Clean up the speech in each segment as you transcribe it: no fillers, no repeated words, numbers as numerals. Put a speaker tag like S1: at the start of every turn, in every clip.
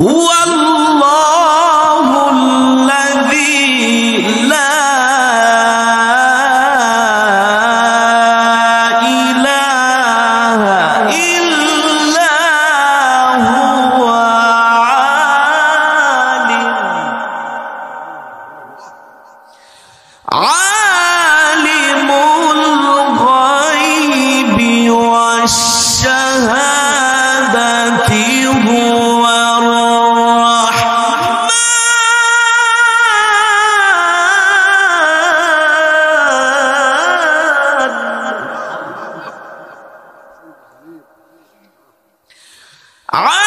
S1: هو الله الذي لا إله إلا هو عالم الغيب والشهادة هو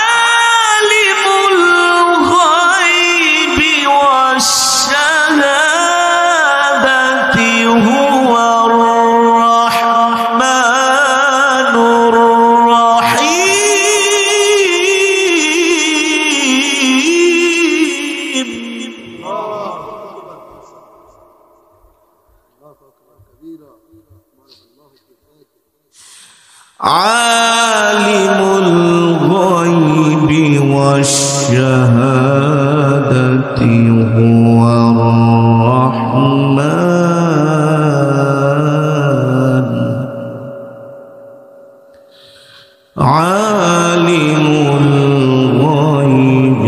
S1: عالم الغيب والشهادة هو الرحمن الرحيم. عالم الغيب والشهادة هو الرحمن. عالم الغيب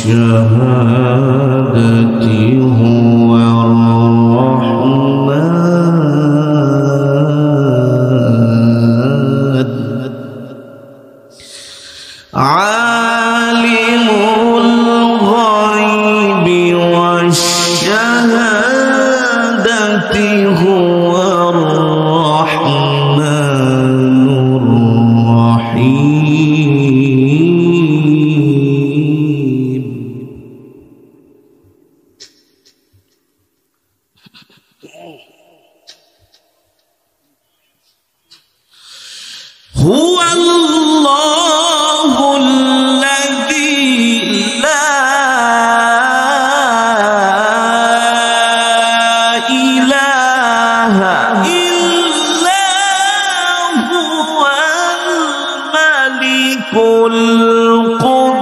S1: والشهادة هو عالم الغيب والشهادة هو الرحمن الرحيم. هو الله الذي لا إله إلا هو الملك القدوس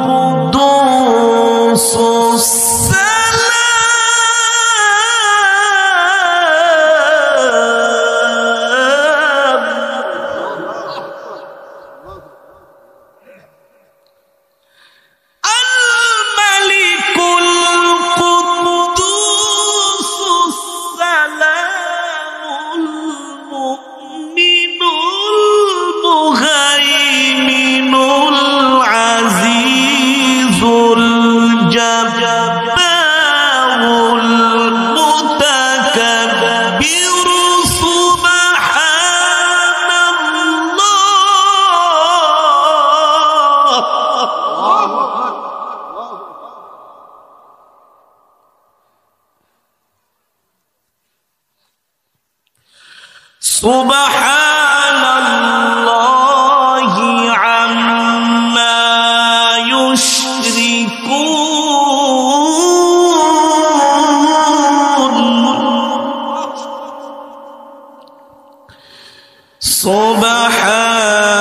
S1: سبحان الله عما يشركون. سبحان